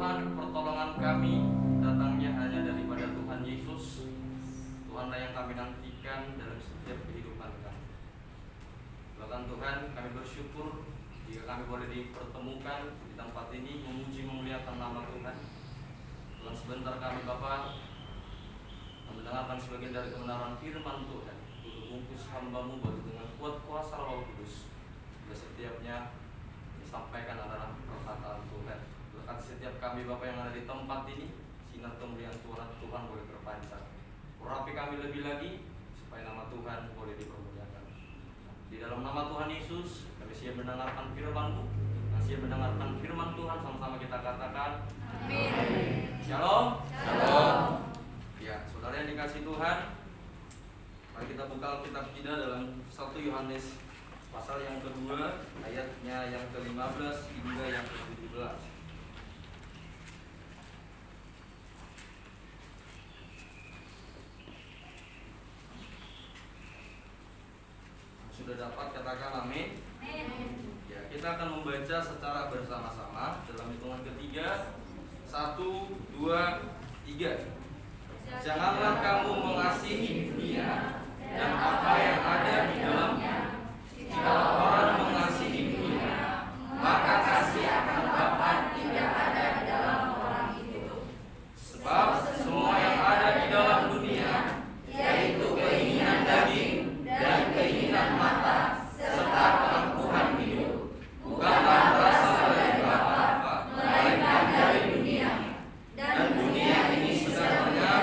Tuhan, pertolongan kami datangnya hanya daripada Tuhan Yesus. Tuhanlah yang kami nantikan dalam setiap kehidupan kami. Bahkan Tuhan, kami bersyukur jika kami boleh dipertemukan di tempat ini memuji memuliakan nama Tuhan. Tuhan, sebentar kami Bapa mendengarkan sebagian dari kebenaran firman Tuhan. Untuk bungkus hamba-Mu baru dengan kuat kuasa Roh Kudus. Dan setiapnya disampaikan adalah perkataan Tuhan. Berkat setiap kami Bapa yang ada di tempat ini, sinar kemuliaan Tuhan boleh terpancar. Urapi kami lebih lagi supaya nama Tuhan boleh dipermuliakan. Di dalam nama Tuhan Yesus, kami siap mendengarkan firman-Mu. Kami siap mendengarkan firman Tuhan, sama-sama kita katakan amin. Shalom. Shalom. Ya, saudara yang dikasih Tuhan, mari kita buka Alkitab kita dalam 1 Yohanes pasal yang kedua, ayatnya yang ke-15 hingga yang ke-17. Sudah dapat katakan amin. Ya, kita akan membaca secara bersama-sama dalam hitungan ketiga. 1, 2, 3. Janganlah kamu mengasihi dunia dan apa yang ada di dalamnya. Jika orang mengasihi dunia, maka kasih akan Bapa tidak ada di dalam orang itu. Sebab semua yang ada di dalam dunia, yaitu keinginan daging dan keinginan mata serta keangkuhan hidup, bukanlah berasal dari Bapa, melainkan dari dunia. Dan dunia ini sebenarnya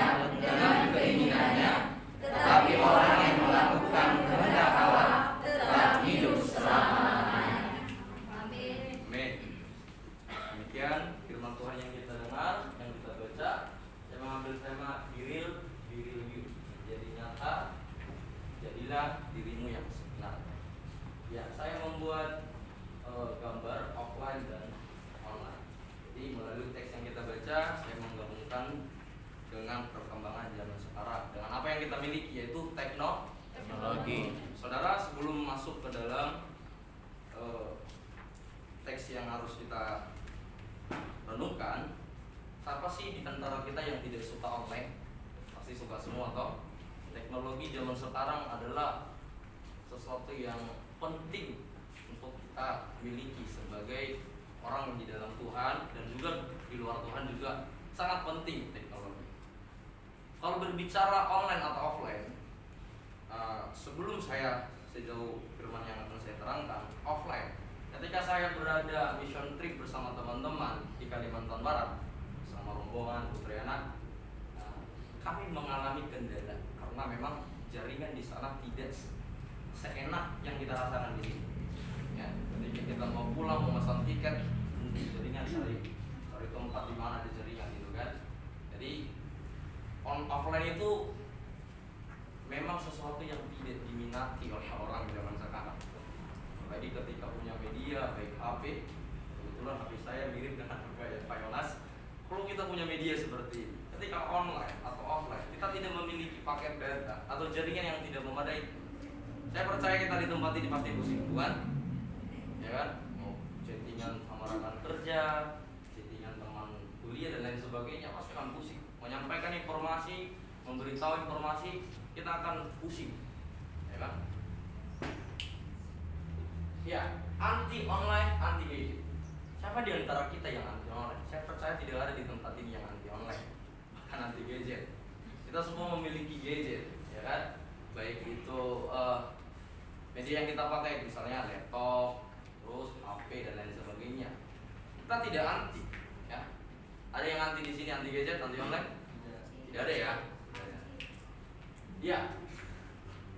dengan keinginannya, tetapi orang yang melakukan kehendak Allah tetap hidup selama-lamanya. Amin. Demikian firman Tuhan yang kita dengar, yang kita baca. Saya mengambil tema diri you. Jadi nyata, jadilah dirimu yang sebenarnya. Ya, saya membuat gambar offline dan online. Jadi melalui teks yang kita baca, saya menggabungkan dengan perkembangan zaman sekarang, dengan apa yang kita miliki, yaitu teknologi. Saudara, sebelum masuk ke dalam teks yang harus kita renungkan, siapa sih di antara kita yang tidak suka online? Pasti suka semua toh. Teknologi zaman sekarang adalah sesuatu yang penting untuk kita miliki sebagai orang di dalam Tuhan dan juga di luar Tuhan juga sangat penting teknologi. Kalau berbicara online atau offline, sebelum saya sejauh firman yang akan saya terangkan, offline. Ketika saya berada mission trip bersama teman-teman di Kalimantan Barat bersama rombongan Putri Anak, kami mengalami kendala karena memang jaringan di sana tidak seenak yang kita rasakan di sini. Ya, ketika kita mau pulang memesan tiket, jaringan cari tempat di mana ada jaringan gitu kan. Jadi offline itu memang sesuatu yang tidak diminati oleh orang zaman sekarang. Jadi ketika punya media baik HP, kebetulan HP saya mirip dengan gaya Pak Yonas. Kalau kita punya media seperti ini, ketika online atau offline, kita tidak memiliki paket data atau jaringan yang tidak memadai. Saya percaya kita di tempat ini pasti pusing, bukan? Ya kan? Mau chattingan sama rekan kerja, chattingan teman kuliah dan lain sebagainya, pasti akan pusing. Menyampaikan informasi, memberitahu informasi, kita akan pusing, ya kan? Ya, anti online, anti gadget. Siapa di antara kita yang anti online? Saya percaya tidak ada di tempat ini yang anti online, bahkan anti gadget. Kita semua memiliki gadget, ya kan? Baik itu media yang kita pakai, misalnya laptop, terus HP dan lain sebagainya. Kita tidak anti, ya. Ada yang anti di sini, anti gadget, anti online? Tidak ada ya. Ya,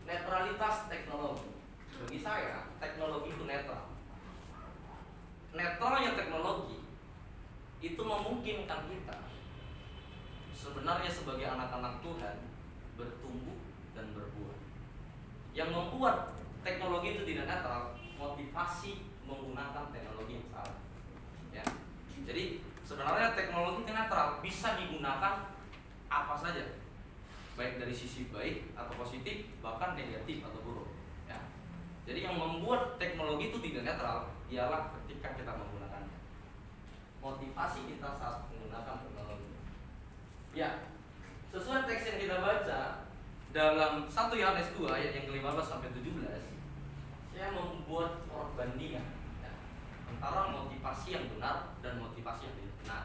netralitas teknologi. Bagi saya, teknologi itu netral. Netralnya teknologi itu memungkinkan kita sebenarnya sebagai anak-anak Tuhan bertumbuh dan berbuah. Yang membuat teknologi itu tidak netral, motivasi menggunakan teknologi yang salah. Ya. Jadi sebenarnya teknologi itu netral, bisa digunakan apa saja, baik dari sisi baik atau positif, bahkan negatif atau buruk. Ya. Jadi yang membuat teknologi itu tidak netral ialah ketika kita menggunakannya. motivasi kita saat menggunakan teknologi. Ya, sesuai teks yang kita baca dalam 1 Yohanes 2 ayat yang ke-15 sampai 17, saya membuat perbandingan ya, antara motivasi yang benar dan motivasi yang tidak benar.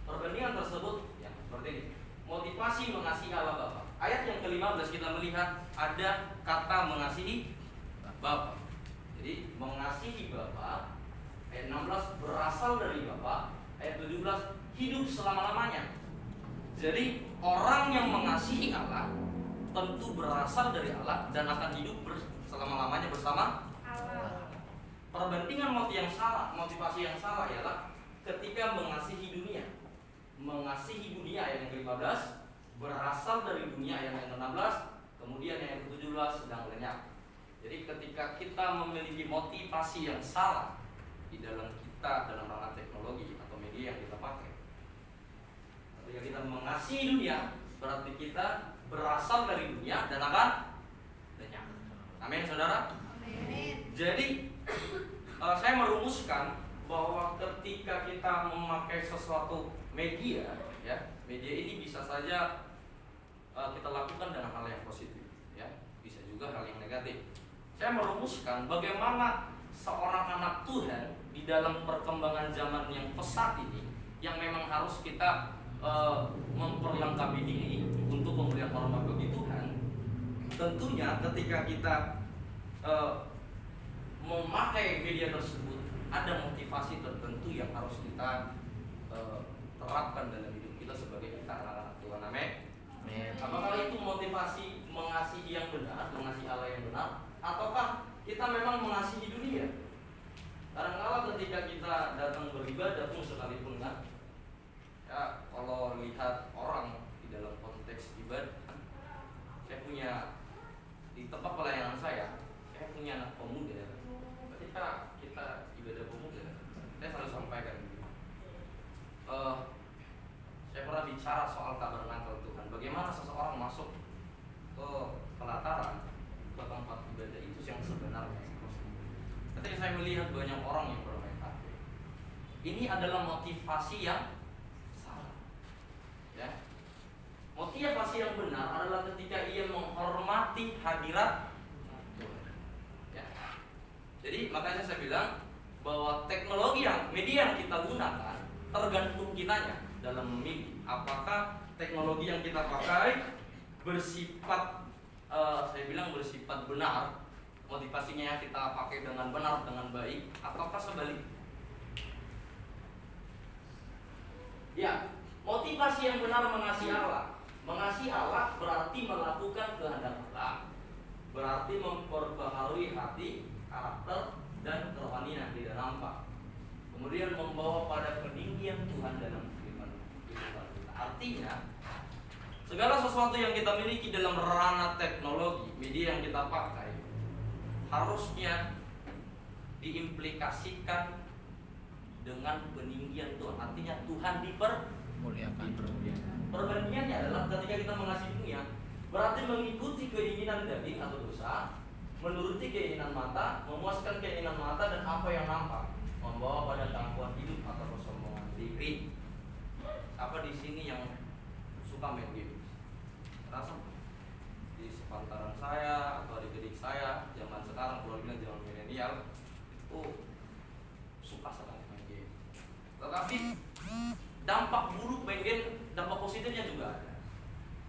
Perbandingan tersebut ya seperti ini. Motivasi mengasihi Allah Bapa. Ayat yang ke-15 kita melihat ada kata mengasihi Bapa. Jadi mengasihi Bapa, ayat 16 berasal dari Bapa, ayat 17 hidup selama-lamanya. Jadi orang yang mengasihi Allah tentu berasal dari Allah dan akan hidup selama-lamanya bersama Allah. Perbandingan motivasi yang salah ialah ketika mengasihi dunia. Mengasihi dunia ayat yang ke-15 berasal dari dunia ayat yang ke-16, kemudian ayat yang ke-17 sedang lenyap. Jadi ketika kita memiliki motivasi yang salah di dalam ranah teknologi atau media yang kita pakai, ketika kita mengasihi dunia berarti kita berasal dari dunia dan akan lenyap. Amin saudara. Amin. Jadi saya merumuskan bahwa ketika kita memakai sesuatu media, ya, media ini bisa saja kita lakukan dengan hal yang positif, ya, bisa juga hal yang negatif. Saya merumuskan bagaimana seorang anak Tuhan di dalam perkembangan zaman yang pesat ini, yang memang harus kita memperlengkapi diri untuk memberikan hormat bagi Tuhan. Tentunya ketika kita memakai media tersebut, ada motivasi tertentu yang harus kita terapkan dalam hidup kita sebagai anak-anak Tuhan. Amin. Apakah itu motivasi mengasihi yang benar, mengasihi Allah yang benar, ataukah kita memang mengasihi dunia? Kadang-kadang ketika kita datang beribadah pun sekalipun kan, ya kalau lihat orang di dalam konteks ibadah, saya punya di tempat pelayanan saya punya anak pemuda. Ketika kita ibadah pemuda, saya selalu sampaikan saya pernah bicara soal tabernakel Tuhan. Bagaimana seseorang masuk ke pelataran, ke tempat ibadah itu yang sebenarnya. Ketika saya melihat banyak orang yang bermain HP, ini adalah motivasi yang salah. Ya. Motivasi yang benar adalah ketika ia menghormati hadirat Tuhan. Ya. Jadi makanya saya bilang bahwa teknologi media yang kita gunakan tergantung kitanya dalam memilih apakah teknologi yang kita pakai bersifat saya bilang bersifat benar, motivasinya kita pakai dengan benar, dengan baik, ataukah sebaliknya. Ya, motivasi yang benar mengasihi Allah. Mengasihi Allah berarti melakukan kehendak Allah, berarti memperbaharui hati, karakter, dan kerohanian di dalam nampak. Kemudian membawa pada peninggian Tuhan dalam kehidupan kita. Artinya, segala sesuatu yang kita miliki dalam ranah teknologi, media yang kita pakai, harusnya diimplikasikan dengan peninggian Tuhan. Artinya Tuhan dipermuliakan. Perbandingannya adalah ketika kita mengasihi dunia, berarti mengikuti keinginan daging atau dosa, menuruti keinginan mata, memuaskan keinginan mata dan apa yang nampak, membawa pada keangkuhan hidup atau kesombongan diri. Apa di sini yang suka main game? Rasa di sepantaran saya atau adik-adik saya zaman sekarang, kalau bilang zaman milenial itu suka sekali main game. Tetapi dampak buruk main game, dampak positifnya juga ada.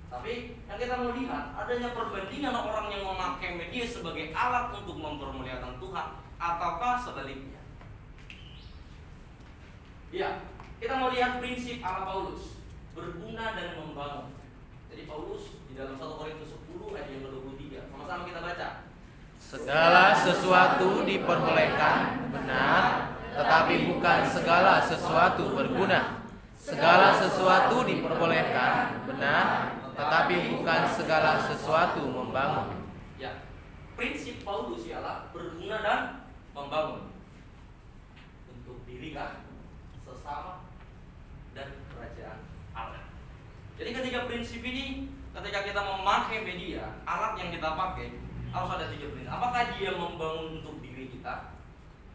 Tapi yang kita mau lihat adanya perbandingan orang yang memakai media sebagai alat untuk mempermuliakan Tuhan ataukah sebaliknya. Ya, kita mau lihat prinsip ala Paulus, berguna dan membangun. Jadi Paulus di dalam 1 Korintus 10 ayat yang ke-23, sama-sama kita baca. Segala sesuatu diperbolehkan, benar, tetapi bukan segala sesuatu berguna. Segala sesuatu diperbolehkan, benar, tetapi bukan segala sesuatu membangun. Ya, prinsip Paulus ialah berguna dan membangun untuk diri kan, sesama, dan kerajaan Allah. Jadi ketika prinsip ini, ketika kita memakai media, alat yang kita pakai harus ada 3 prinsip. Apakah dia membangun untuk diri kita?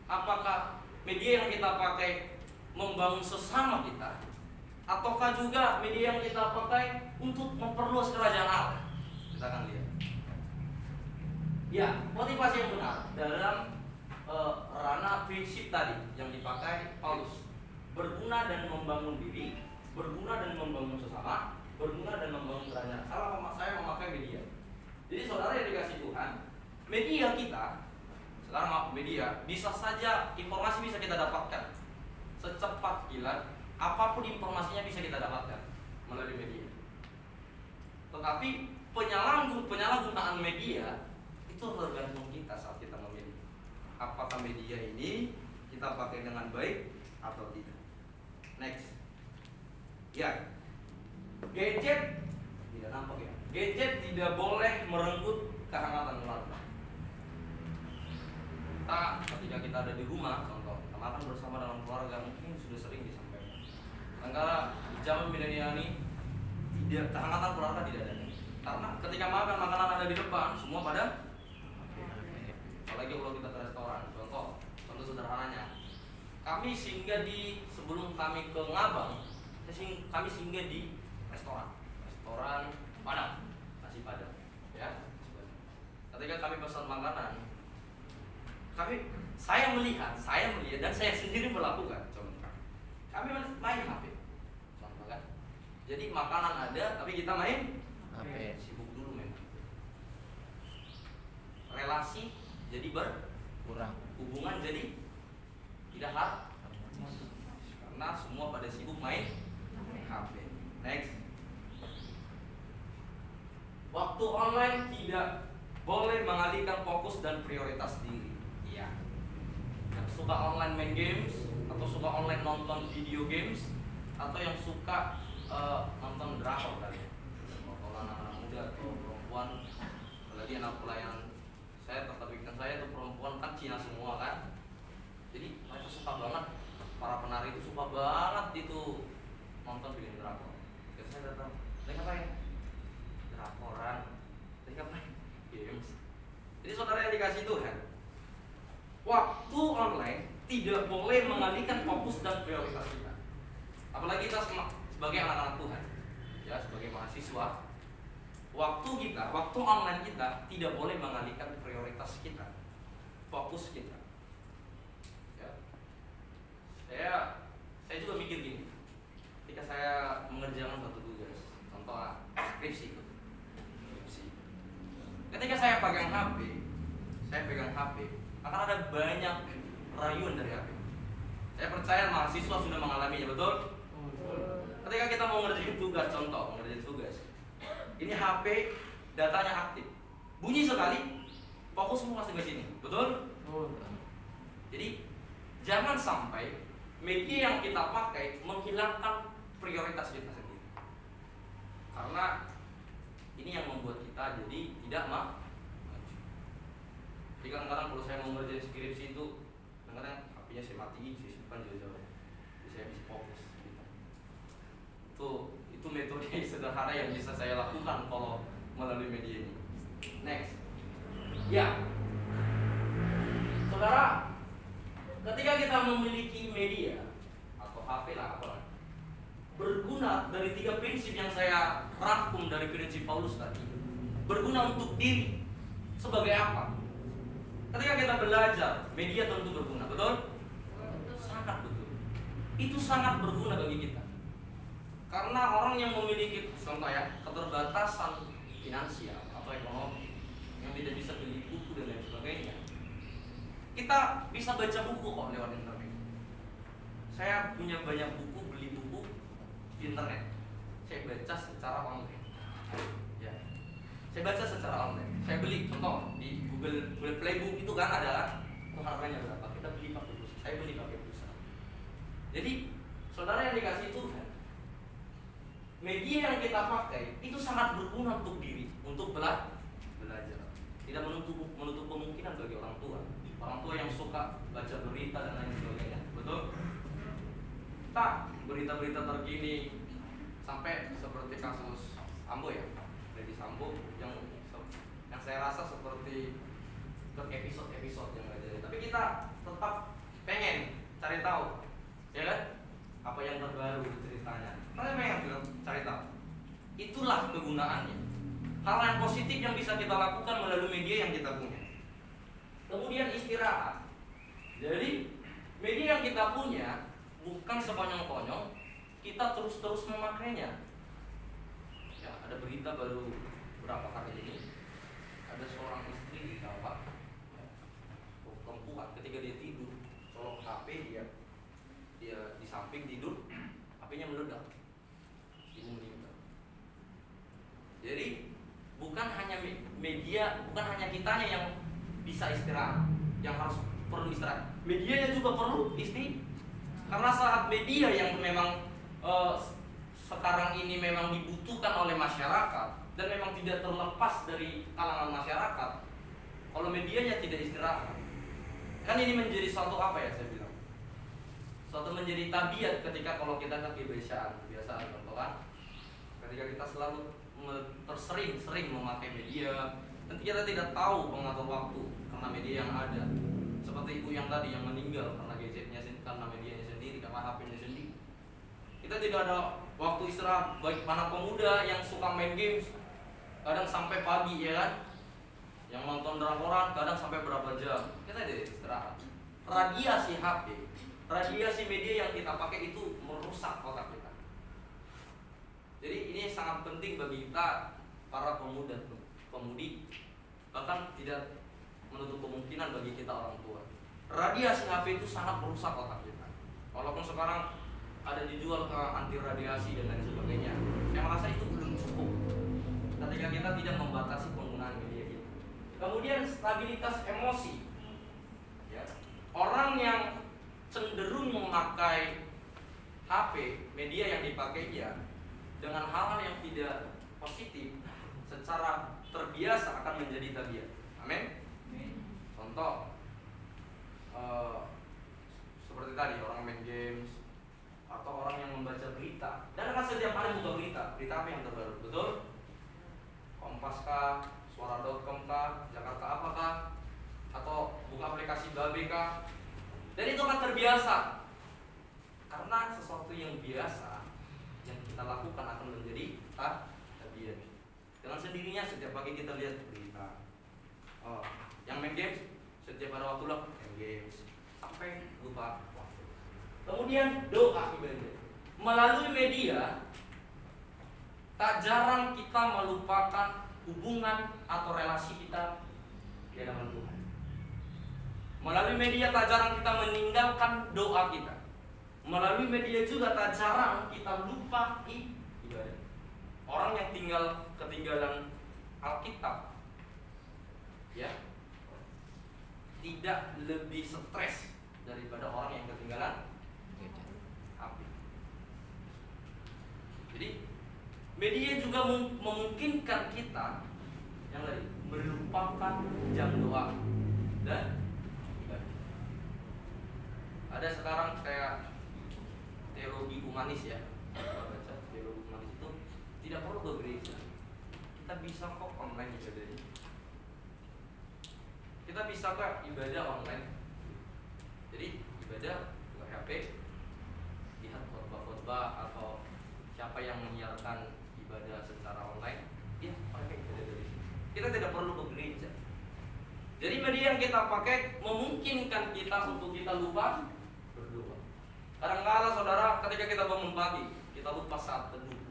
Apakah media yang kita pakai membangun sesama kita, ataukah juga media yang kita pakai untuk memperluas kerajaan Allah? Kita akan lihat. Ya, motivasi yang benar dalam ranah prinsip tadi yang dipakai Paulus, berguna dan membangun diri, berguna dan membangun sesama, berguna dan membangun kerajaan. Saya memakai media. Jadi saudara yang dikasih Tuhan, media kita sekarang media bisa saja informasi bisa kita dapatkan secepat kilat, apapun informasinya bisa kita dapatkan melalui media. Tetapi penyalahgunaan media itu tergantung kita saat kita memilih. Apakah media ini kita pakai dengan baik atau tidak. Next. Ya. Gadget tidak nampak ya. Gadget tidak boleh merenggut kehangatan keluarga. Ketika kita ada di rumah, contoh, kita makan bersama dalam keluarga, mungkin sudah sering disampaikan. Sementara di zaman milenial ini kehangatan keluarga tidak ada. Karena ketika makan, makanan ada di depan, semua pada apalagi kalau kita ke restoran, contoh sederhananya, kami singgah sebelum kami ke Ngabang, kami singgah di restoran Padang, nasi Padang, ya. Ketika kami pesan makanan, saya melihat dan saya sendiri melakukan, contoh, kami main HP, contoh kan. Jadi makanan ada, tapi kita main HP, sibuk dulu memang. Relasi jadi berkurang, hubungan jadi tidak harmonis karena semua pada sibuk main HP. Next. Waktu online tidak boleh mengalihkan fokus dan prioritas diri. Iya. Yang suka online main games atau suka online nonton video games atau yang suka nonton drakor tadi. Kalau anak-anak muda atau perempuan, apalagi anak pelayanan saya tuh perempuan kan Cina semua kan. Jadi mereka suka banget, para penari itu suka banget itu nonton film drakor. Terus saya datang, mereka ngapain? Drakoran. Mereka ngapain? Games. Jadi saudara yang dikasih Tuhan, waktu online tidak boleh mengalihkan fokus dan prioritas kita. Apalagi kita sebagai anak-anak Tuhan, ya sebagai mahasiswa, waktu online kita tidak boleh mengalihkan prioritas kita, fokus kita. Ya, saya juga mikir gini, ketika saya mengerjakan satu tugas, contoh skripsi. Ketika saya pegang HP, akan ada banyak rayuan dari HP. Saya percaya mahasiswa sudah mengalaminya, betul? Ketika kita mau ngerjain tugas, ini HP datanya aktif, bunyi sekali, fokus semua masih ke sini, betul? Jadi jangan sampai media yang kita pakai menghilangkan prioritas kita sendiri, karena ini yang membuat kita jadi tidak maju. Jadi kadang-kadang kalau saya mau ngerjain skripsi itu, kadang-kadang HP-nya saya matiin, saya simpan jauh-jauh, jadi saya bisa fokus. Itu metode sederhana yang bisa saya lakukan kalau melalui media ini. Next. Ya, saudara, ketika kita memiliki media atau HP lah apalah, berguna dari 3 prinsip yang saya rangkum dari prinsip Paulus tadi. Berguna untuk diri. Sebagai apa? Ketika kita belajar, media tentu berguna, betul? Sangat betul. Itu sangat berguna bagi kita. Karena orang yang memiliki, contoh ya, keterbatasan finansial atau ekonomi, yang tidak bisa beli buku dan lain sebagainya, kita bisa baca buku kok lewat internet. Saya punya banyak buku, beli buku di internet. Saya baca secara online. Ya. Saya baca secara online. Saya beli, contoh di Google Playbook itu kan ada kan, harganya berapa? Kita beli pakai pulsa. Saya beli pakai pulsa. Jadi, saudara yang dikasih Tuhan, media yang kita pakai itu sangat berguna untuk diri, untuk belajar. Tidak menutup kemungkinan bagi orang tua yang suka baca berita dan lain sebagainya, betul? Tak, berita-berita terkini sampai seperti kasus Sambo ya, Freddy Sambo yang saya rasa seperti episode yang ada. Tapi kita tetap pengen cari tahu, ya kan? apa yang terbaru ceritanya. Kalian pengen cari tahu. Itulah kegunaannya. Hal yang positif yang bisa kita lakukan melalui media yang kita punya. Kemudian istirahat. Jadi media yang kita punya bukan sekonyong-konyong kita terus-terus memakainya. Ya, ada berita baru berapa hari ini, ada seorang istri ditangkap, ya, perempuan ketika dia tidur, colok HP dia di samping tidur, HP-nya meledak, ibu meninggal. Jadi bukan hanya media, bukan hanya kitanya yang bisa istirahat, yang harus perlu istirahat. Medianya juga perlu karena saat media yang memang sekarang ini memang dibutuhkan oleh masyarakat dan memang tidak terlepas dari kalangan masyarakat. Kalau medianya tidak istirahat, kan ini menjadi suatu apa ya saya bilang? Suatu menjadi tabiat ketika kalau kita kebiasaan contoh kan, ketika kita selalu sering memakai media, nanti kita tidak tahu mengatur waktu karena media yang ada. Seperti ibu yang tadi yang meninggal karena gadgetnya karena medianya sendiri, karena HP-nya sendiri. Kita tidak ada waktu istirahat. Baik anak pemuda yang suka main games, kadang sampai pagi ya kan, yang nonton drakoran kadang sampai berapa jam. Kita tidak istirahat. Radiasi HP, radiasi media yang kita pakai itu merusak otak kita. Jadi ini sangat penting bagi kita para pemudi, bahkan tidak menutup kemungkinan bagi kita orang tua. Radiasi HP itu sangat merusak otak kita. Walaupun sekarang ada dijual ke anti radiasi dan lain sebagainya, saya merasa itu belum cukup ketika kita tidak membatasi penggunaan media kita. Kemudian stabilitas emosi, ya. Orang yang cenderung memakai HP, media yang dipakai dia dengan hal-hal yang tidak positif, secara terbiasa akan menjadi tabiat. Amin. Contoh seperti tadi orang main games atau orang yang membaca berita. Dan kan setiap hari buka berita apa yang terbaru, betul? Kompas kah, suara.com kah, Jakarta apa kah, atau buka aplikasi Babe kah? Dan itu kan terbiasa. Karena sesuatu yang biasa yang kita lakukan akan menjadi tabiat. Dengan sendirinya setiap pagi kita lihat berita. Yang main games setiap ada waktu main games sampai lupa waktu. Kemudian doa ibadah. Melalui media tak jarang kita melupakan hubungan atau relasi kita di hadapan Tuhan. Melalui media tak jarang kita meninggalkan doa kita. Melalui media juga tak jarang kita lupa ibadah. Orang yang ketinggalan Alkitab, ya, tidak lebih stres daripada orang yang ketinggalan HP. Jadi media juga memungkinkan kita yang lain melupakan jam doa dan ibadah. Ada sekarang kayak teologi humanis ya, kalau baca teologi humanis itu tidak perlu ke gereja, kita bisa kok online ibadahnya. Kita bisa kok ibadah online. Jadi ibadah buka HP, lihat khotbah atau siapa yang menyiarkan ibadah secara online, ya pakai ibadah dari sini. Kita tidak perlu ke gereja. Jadi media yang kita pakai memungkinkan kita untuk kita lupa berdoa. Kadang-kadang saudara, ketika kita bangun pagi, kita lupa saat teduh.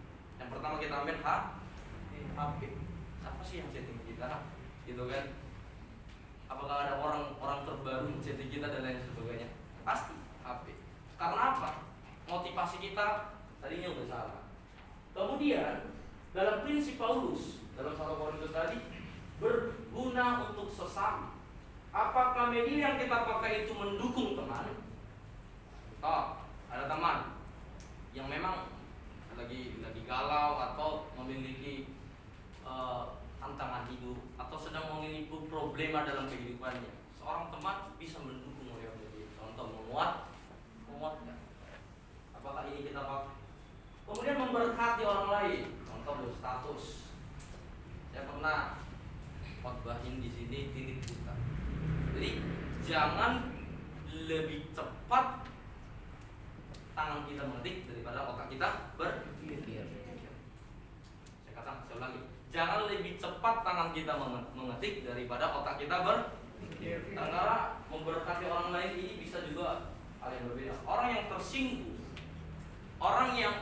Yang pertama kita ambil HP. Siapa sih yang chatting kita? Gitu kan? Apakah ada orang terbaru yang chatting kita dan lain sebagainya? Pasti HP. Karena apa? Motivasi kita tadinya udah salah. Kemudian dalam prinsip Paulus dalam 1 Korintus tadi, berguna untuk sesama. Apakah media yang kita pakai itu mendukung teman? Ada teman yang memang lagi galau atau memiliki tantangan hidup atau sedang memiliki problema dalam kehidupannya. Seorang teman bisa mendukung oleh media. Contoh menguatkan. Apakah ini kita pakai? Kemudian memberkati orang lain. Contoh berstatus. Saya pernah khotbahin di sini titik buta. Jadi jangan lebih cepat tangan kita mengetik daripada otak kita Pikir. Saya ulangi, jangan lebih cepat tangan kita mengetik daripada otak kita berpikir. Karena memberkati orang lain ini bisa juga hal yang berbeda. Orang yang tersinggung, orang yang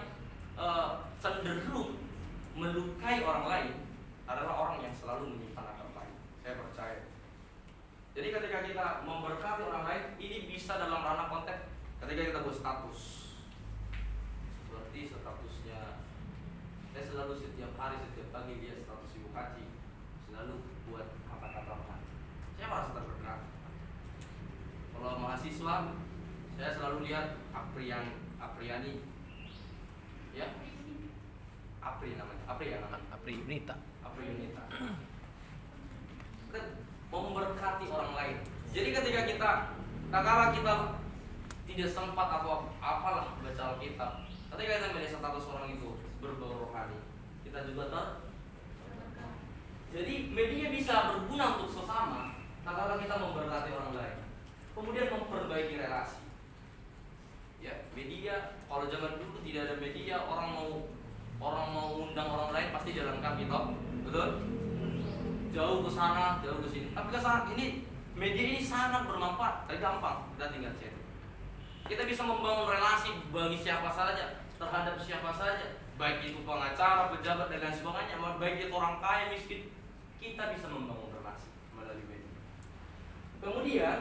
cenderung melukai orang lain adalah orang yang selalu menyimpan akan baik. Saya percaya. Jadi ketika kita memberkati orang lain, ini bisa dalam ranah konteks ketika kita buat status. Seperti statusnya, saya selalu setiap hari, setiap pagi lihat status Ibu Kaci, selalu buat kata-kata rohani. Saya merasa terberkati. Kalau mahasiswa, saya selalu lihat Apriani, ya, Apri namanya, Apri Yunita. Apri Yunita. Memberkati orang lain. Jadi ketika kita, kala kita tidak sempat atau apalah baca Alkitab, ketika kita melihat status orang itu berbau rohani, kita juga jadi media bisa berguna untuk sesama. Kala kita memberkati orang lain, kemudian memperbaiki relasi. Ya, media kalau zaman dulu tidak ada media, orang mau undang orang lain pasti jalan kaki, toh, betul? Jauh ke sana, jauh ke sini. Tapi saat ini media ini sangat bermanfaat, gampang, kita tinggal chat. Kita bisa membangun relasi bagi siapa saja, terhadap siapa saja, baik itu pengacara, pejabat dan lain sebagainya, baik itu orang kaya, miskin, kita bisa membangun relasi melalui media. Kemudian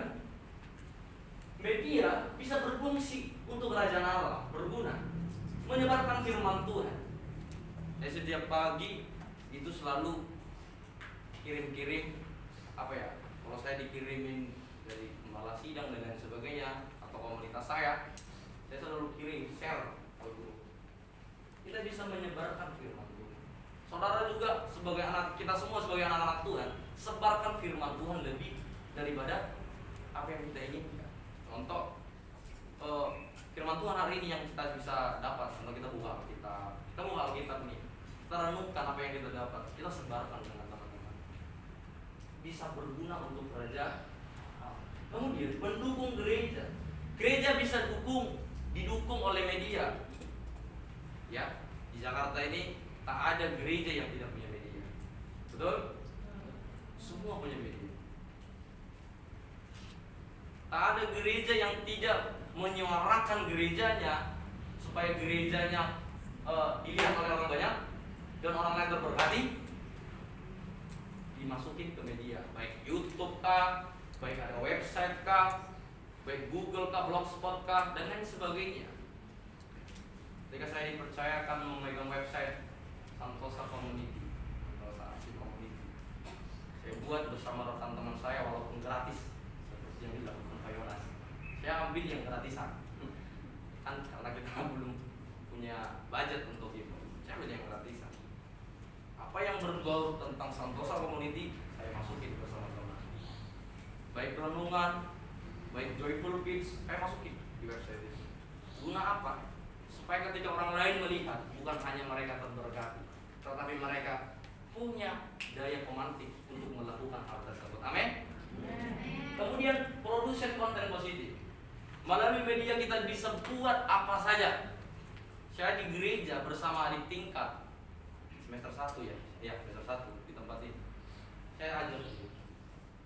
media bisa berfungsi untuk kerajaan Allah, berguna, menyebarkan firman Tuhan. Jadi setiap pagi itu selalu kirim apa ya, kalau saya dikirimin dari gembala sidang dan lain sebagainya atau komunitas saya selalu kirim share ke grup. Kita bisa menyebarkan firman Tuhan. Saudara juga sebagai anak, kita semua sebagai anak-anak Tuhan, sebarkan firman Tuhan lebih daripada apa yang kita inginkan. Contoh firman Tuhan hari ini yang kita bisa dapat, kalau kita buka Alkitab nih, kita renungkan apa yang kita dapat, kita sebarkan dengan teman-teman, bisa berguna untuk kerajaan. Kemudian mendukung gereja. Gereja bisa didukung oleh media. Ya, di Jakarta ini tak ada gereja yang tidak punya media. Betul? Semua punya media. Tak ada gereja yang tidak menyuarakan gerejanya supaya gerejanya dilihat oleh orang banyak dan orang lain terberkati, dimasukin ke media, baik YouTube kah, baik ada website kah, baik Google kah, Blogspot kah, dan lain sebagainya. Ketika saya dipercayakan memegang website Santosa Community, saya buat bersama rekan teman saya walaupun gratis, seperti yang dilakukan Pak Yonas. Saya ambil yang gratisan, kan karena kita belum punya budget untuk itu. Saya ambil yang gratisan. Apa yang berbau tentang Santosa Community saya masukin bersama teman. Baik renungan, baik joyful kids, saya masukin di website itu. Guna apa? Supaya ketika orang lain melihat, bukan hanya mereka terberkati, tetapi mereka punya daya pemantik untuk melakukan hal tersebut. Amin. Kemudian produsen konten positif. Melalui media kita bisa buat apa saja. Saya di gereja bersama adik tingkat semester 1 ya, semester 1 di tempat ini. Saya ajar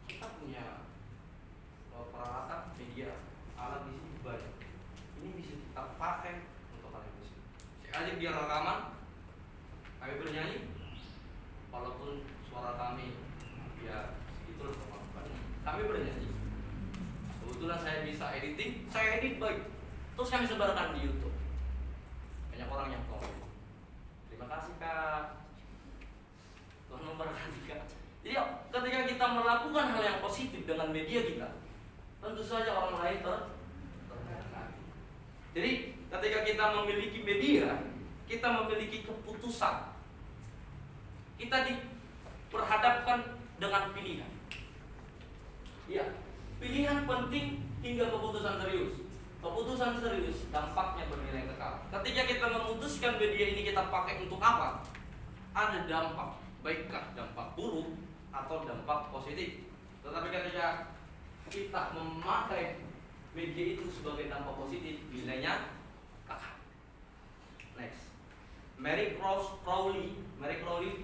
kita punya peralatan media, alat di sini banyak. Ini bisa kita pakai untuk hal yang positif. Saya ajak dia rekaman, kami bernyanyi, walaupun suara kami ya itu kemampuan. Kami bernyanyi. Kebetulan saya bisa editing, saya edit baik. Terus kami sebarkan di YouTube. Banyak orang yang komen. Terima kasih Kak. Tuhan memberkati Kak. Jadi ketika kita melakukan hal yang positif dengan media kita, tentu saja orang lain terberkati. Jadi ketika kita memiliki media, kita memiliki keputusan. Kita diperhadapkan dengan pilihan. Ya, pilihan penting hingga keputusan serius. Keputusan serius dampaknya bernilai kekal. Ketika kita memutuskan media ini kita pakai untuk apa? Ada dampak, baikkah dampak buruk atau dampak positif. Tetapi ketika kita memakai media itu sebagai dampak positif, nilainya Mary Crowley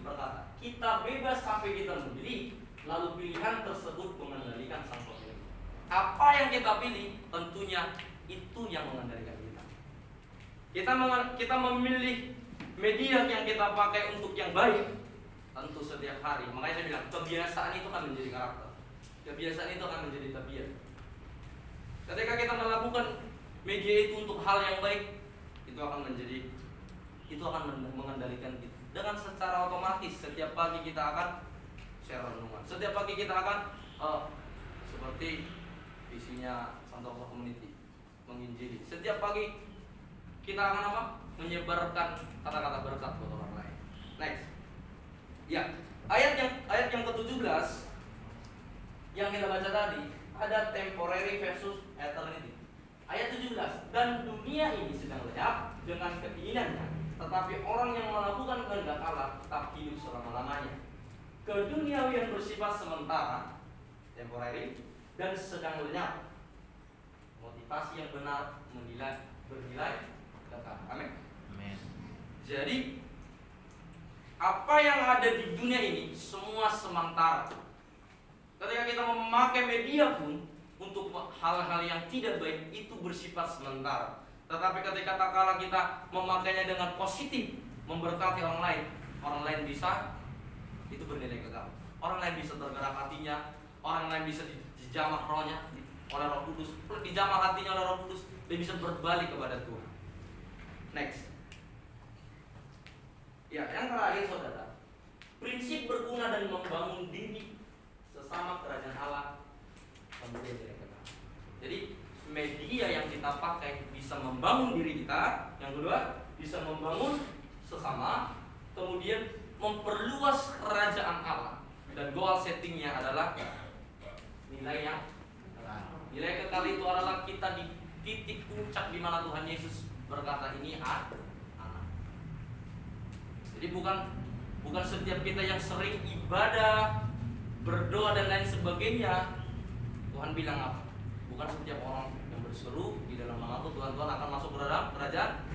berkata, kita bebas sampai kita memilih, lalu pilihan tersebut mengendalikan sang pemilik. Apa yang kita pilih, tentunya itu yang mengendalikan kita. Kita memilih media yang kita pakai untuk yang baik, tentu setiap hari. Makanya saya bilang, kebiasaan itu akan menjadi karakter. Kebiasaan itu akan menjadi tabiat. Ketika kita melakukan media itu untuk hal yang baik, itu akan mengendalikan kita. Dengan secara otomatis setiap pagi kita akan share renungan. Setiap pagi kita akan seperti visinya Santoso Community, menginjili. Setiap pagi kita akan apa? Menyebarkan kata-kata berkat buat orang lain. Next. Ya, ayat yang ke-17 yang kita baca tadi ada temporary versus eternity. Ayat 17, dan dunia ini sedang lenyap dengan keinginannya, tetapi orang yang melakukan kehendak Allah tetap hidup selama-lamanya. Keduniawian bersifat sementara, temporary, dan sedang lenyap. Motivasi yang benar bernilai kekal. Amin. Amin. Jadi apa yang ada di dunia ini semua sementara. Ketika kita memakai media pun untuk hal-hal yang tidak baik, itu bersifat sementara. Tetapi ketika tatkala kita memakainya dengan positif, memberkati orang lain bisa, itu bernilai kekal. Orang lain bisa tergerak hatinya, orang lain bisa dijamah rohnya oleh Roh Kudus, dijamah hatinya oleh Roh Kudus, dia bisa berbalik kepada Tuhan. Next. Ya, yang terakhir saudara, prinsip berguna dan membangun diri sesama kerajaan Allah kemudian tidak kekal. Jadi media yang kita pakai bisa membangun diri kita. Yang kedua, bisa membangun sesama, kemudian memperluas kerajaan Allah. Dan goal settingnya adalah nilai yang kekal. Nilai kekal itu adalah kita di titik puncak di mana Tuhan Yesus berkata ini anak. Jadi bukan setiap kita yang sering ibadah, berdoa dan lain sebagainya. Tuhan bilang apa? Bukan setiap orang yang berseru di dalam namaku Tuhan akan masuk ke dalam kerajaan.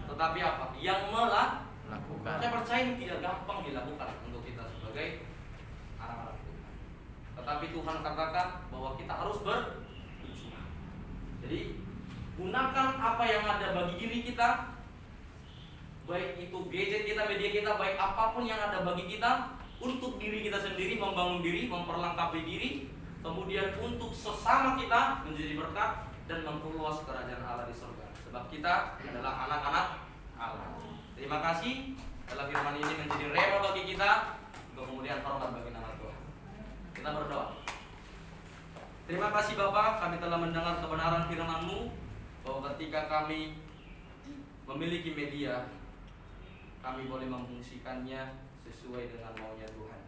Tetapi apa? Yang melakukan. Saya percaya ini tidak gampang dilakukan untuk kita sebagai anak-anak Tuhan. Tetapi Tuhan katakan bahwa kita harus berjuang. Jadi gunakan apa yang ada bagi diri kita, baik itu gadget kita, media kita, baik apapun yang ada bagi kita, untuk diri kita sendiri, membangun diri, memperlengkapi diri, kemudian untuk sesama kita menjadi berkat dan memperluas kerajaan Allah di surga. Sebab kita adalah anak-anak Allah. Terima kasih. Dalam firman ini menjadi rema bagi kita, untuk kemudian hormat bagi nama Tuhan. Kita berdoa. Terima kasih Bapa, kami telah mendengar kebenaran firman-Mu, bahwa ketika kami memiliki media, kami boleh memfungsikannya sesuai dengan maunya Tuhan.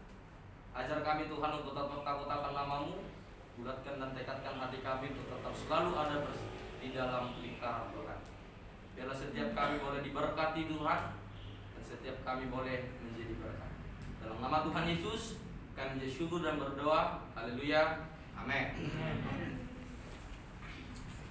Ajar kami Tuhan untuk tetap takut akan nama-Mu, bulatkan dan tekadkan hati kami untuk tetap selalu ada di dalam lingkaran Tuhan. Biarlah setiap kami boleh diberkati Tuhan, dan setiap kami boleh menjadi berkat. Dalam nama Tuhan Yesus kami bersyukur dan berdoa. Haleluya. Amin.